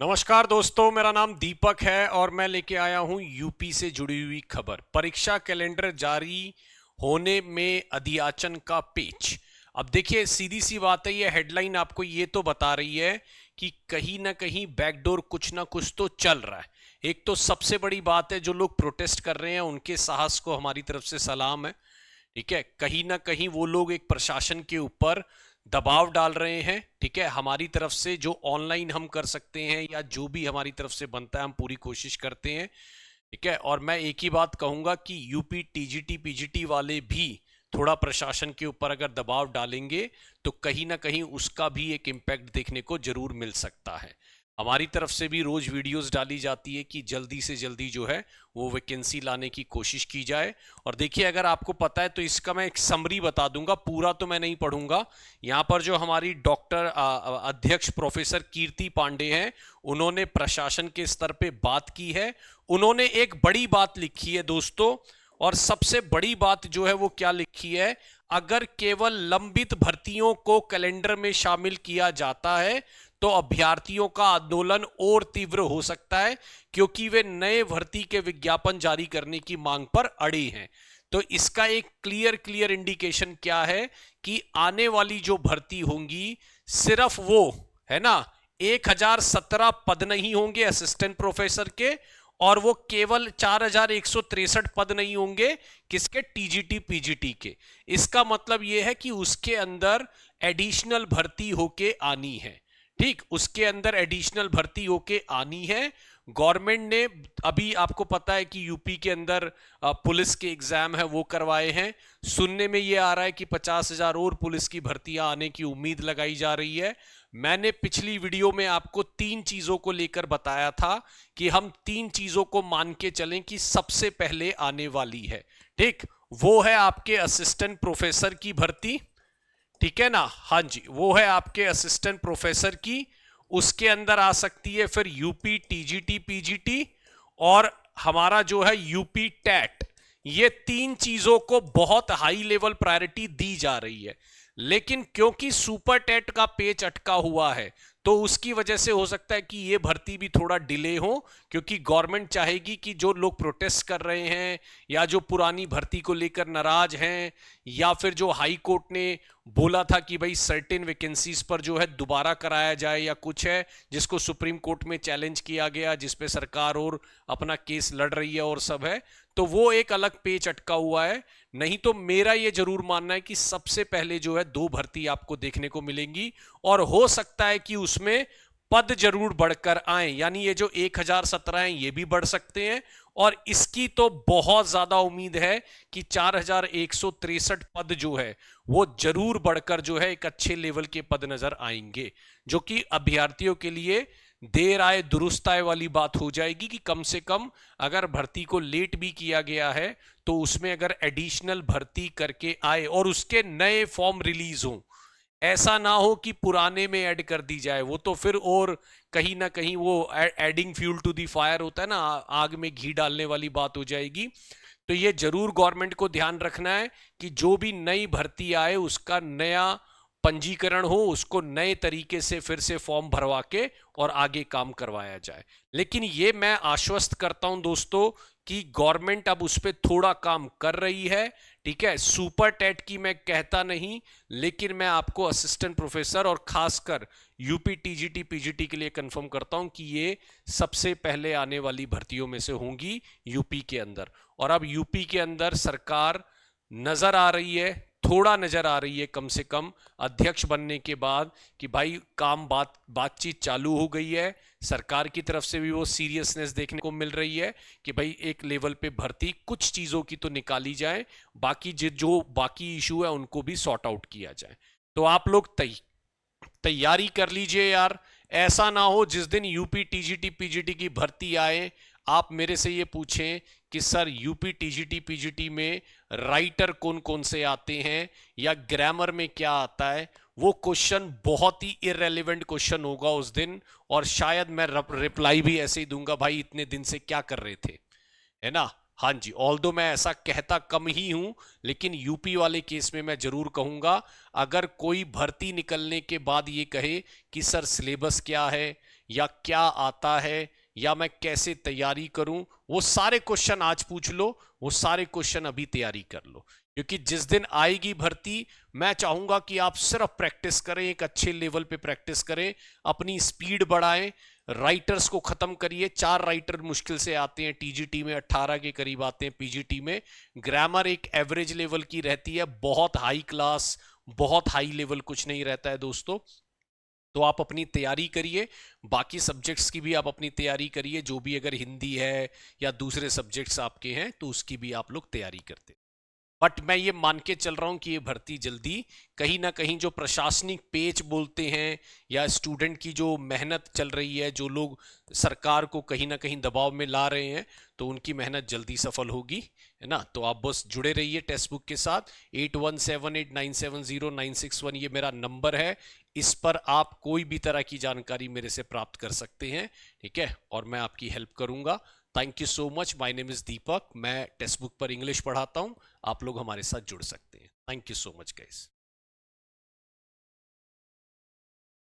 नमस्कार दोस्तों, मेरा नाम दीपक है और मैं लेके आया हूं यूपी से जुड़ी हुई खबर। परीक्षा कैलेंडर जारी होने में अधियाचन का पेच। अब देखिए, सीधी सी बात है, ये हेडलाइन आपको ये तो बता रही है कि कहीं ना कहीं बैकडोर कुछ ना कुछ तो चल रहा है। एक तो सबसे बड़ी बात है, जो लोग प्रोटेस्ट कर रहे हैं उनके साहस को हमारी तरफ से सलाम है। ठीक है, कहीं ना कहीं वो लोग एक प्रशासन के ऊपर दबाव डाल रहे हैं। ठीक है, हमारी तरफ से जो ऑनलाइन हम कर सकते हैं या जो भी हमारी तरफ से बनता है हम पूरी कोशिश करते हैं। ठीक है, और मैं एक ही बात कहूंगा कि यूपी टीजीटी पीजीटी वाले भी थोड़ा प्रशासन के ऊपर अगर दबाव डालेंगे तो कहीं ना कहीं उसका भी एक इम्पैक्ट देखने को जरूर मिल सकता है। हमारी तरफ से भी रोज वीडियोस डाली जाती है कि जल्दी से जल्दी जो है वो वैकेंसी लाने की कोशिश की जाए। और देखिए, अगर आपको पता है तो इसका मैं एक समरी बता दूंगा, पूरा तो मैं नहीं पढ़ूंगा। यहाँ पर जो हमारी डॉक्टर अध्यक्ष प्रोफेसर कीर्ति पांडे हैं, उन्होंने प्रशासन के स्तर पे बात की है। उन्होंने एक बड़ी बात लिखी है दोस्तों, और सबसे बड़ी बात जो है वो क्या लिखी है, अगर केवल लंबित भर्तियों को कैलेंडर में शामिल किया जाता है तो अभ्यर्थियों का आंदोलन और तीव्र हो सकता है, क्योंकि वे नए भर्ती के विज्ञापन जारी करने की मांग पर अड़े हैं। तो इसका एक क्लियर इंडिकेशन क्या है कि आने वाली जो भर्ती होंगी, सिर्फ वो है ना 1017 पद नहीं होंगे असिस्टेंट प्रोफेसर के, और वो केवल 4163 पद नहीं होंगे किसके, टीजीटी पीजीटी के। इसका मतलब यह है कि उसके अंदर एडिशनल भर्ती होके आनी है। ठीक, उसके अंदर एडिशनल भर्ती होके आनी है। गवर्नमेंट ने अभी आपको पता है कि यूपी के अंदर पुलिस के एग्जाम है वो करवाए हैं। सुनने में ये आ रहा है कि 50,000 और पुलिस की भर्तियां आने की उम्मीद लगाई जा रही है। मैंने पिछली वीडियो में आपको 3 चीजों को लेकर बताया था कि हम 3 चीजों को मान के चलें कि सबसे पहले आने वाली है। ठीक, वो है आपके असिस्टेंट प्रोफेसर की भर्ती। ठीक है ना, हाँ जी, वो है आपके असिस्टेंट प्रोफेसर की। उसके अंदर आ सकती है फिर यूपी टीजीटी पीजीटी और हमारा जो है यूपी टैट। ये 3 चीजों को बहुत हाई लेवल प्रायोरिटी दी जा रही है। लेकिन क्योंकि सुपर टेट का पेच अटका हुआ है तो उसकी वजह से हो सकता है कि ये भर्ती भी थोड़ा डिले हो, क्योंकि गवर्नमेंट चाहेगी कि जो लोग प्रोटेस्ट कर रहे हैं या जो पुरानी भर्ती को लेकर नाराज हैं, या फिर जो हाई कोर्ट ने बोला था कि भाई सर्टेन वैकेंसीज पर जो है दोबारा कराया जाए या कुछ है, जिसको सुप्रीम कोर्ट में चैलेंज किया गया, जिसपे सरकार और अपना केस लड़ रही है और सब है, तो वो एक अलग पेच अटका हुआ है। नहीं तो मेरा ये जरूर मानना है कि सबसे पहले जो है 2 भर्ती आपको देखने को मिलेंगी, और हो सकता है कि उसमें पद जरूर बढ़कर आए, यानी ये जो 1017 हैं ये भी बढ़ सकते हैं। और इसकी तो बहुत ज्यादा उम्मीद है कि 4163 पद जो है वो जरूर बढ़कर जो है एक अच्छे लेवल के पद नजर आएंगे, जो कि अभ्यर्थियों के लिए देर आए दुरुस्त आए वाली बात हो जाएगी कि कम से कम अगर भर्ती को लेट भी किया गया है तो उसमें अगर एडिशनल भर्ती करके आए और उसके नए फॉर्म रिलीज हों। ऐसा ना हो कि पुराने में ऐड कर दी जाए, वो तो फिर और कहीं ना कहीं वो adding fuel to the fire होता है ना, आग में घी डालने वाली बात हो जाएगी। तो ये जरूर गवर्नमेंट को ध्यान रखना है कि जो भी नई भर्ती आए उसका नया पंजीकरण हो, उसको नए तरीके से फिर से फॉर्म भरवा के और आगे काम करवाया जाए। लेकिन ये मैं आश्वस्त करता हूं दोस्तों कि गवर्नमेंट अब उस पर थोड़ा काम कर रही है। ठीक है, सुपर टेट की मैं कहता नहीं, लेकिन मैं आपको असिस्टेंट प्रोफेसर और खासकर यूपी टीजीटी पीजीटी के लिए कंफर्म करता हूं कि ये सबसे पहले आने वाली भर्तियों में से होंगी यूपी के अंदर। और अब यूपी के अंदर सरकार नजर आ रही है, थोड़ा नजर आ रही है कम से कम अध्यक्ष बनने के बाद, कि भाई काम बातचीत चालू हो गई है। सरकार की तरफ से भी वो सीरियसनेस देखने को मिल रही है कि भाई एक लेवल पे भर्ती कुछ चीजों की तो निकाली जाए, बाकी जो बाकी इशू है उनको भी सॉर्ट आउट किया जाए। तो आप लोग तैयारी कर लीजिए यार। ऐसा ना हो जिस दिन यूपी टीजीटी पीजीटी की भर्ती आए आप मेरे से ये पूछें कि सर यूपी टीजीटी पीजीटी में राइटर कौन कौन से आते हैं या ग्रामर में क्या आता है। वो क्वेश्चन बहुत ही इररेलेवेंट क्वेश्चन होगा उस दिन, और शायद मैं रिप्लाई भी ऐसे ही दूंगा, भाई इतने दिन से क्या कर रहे थे, है ना। हाँ जी, ऑल्दो मैं ऐसा कहता कम ही हूं, लेकिन यूपी वाले केस में मैं जरूर कहूंगा, अगर कोई भर्ती निकलने के बाद ये कहे कि सर सिलेबस क्या है, या क्या आता है, या मैं कैसे तैयारी करूं, वो सारे क्वेश्चन आज पूछ लो, वो सारे क्वेश्चन अभी तैयारी कर लो, क्योंकि जिस दिन आएगी भर्ती, मैं चाहूंगा कि आप सिर्फ प्रैक्टिस करें, एक अच्छे लेवल पे प्रैक्टिस करें, अपनी स्पीड बढ़ाएं, राइटर्स को खत्म करिए। 4 राइटर मुश्किल से आते हैं, टीजीटी में 18 के करीब आते हैं, पीजीटी में ग्रामर एक एवरेज लेवल की रहती है, बहुत हाई क्लास, बहुत हाई लेवल कुछ नहीं रहता है दोस्तों। तो आप अपनी तैयारी करिए, बाकी सब्जेक्ट्स की भी आप अपनी तैयारी करिए, जो भी अगर हिंदी है या दूसरे सब्जेक्ट्स आपके हैं तो उसकी भी आप लोग तैयारी करते। बट मैं ये मान के चल रहा हूं कि ये भर्ती जल्दी, कहीं ना कहीं जो प्रशासनिक पेच बोलते हैं या स्टूडेंट की जो मेहनत चल रही है, जो लोग सरकार को कहीं ना कहीं दबाव में ला रहे हैं, तो उनकी मेहनत जल्दी सफल होगी, है ना। तो आप बस जुड़े रहिए टेक्स्ट बुक के साथ। 8178970961 ये मेरा नंबर है, इस पर आप कोई भी तरह की जानकारी मेरे से प्राप्त कर सकते हैं, ठीक है, और मैं आपकी हेल्प करूंगा। Thank you so much. My name is Deepak, मैं टेक्स्ट बुक पर इंग्लिश पढ़ाता हूं, आप लोग हमारे साथ जुड़ सकते हैं। Thank you so much guys.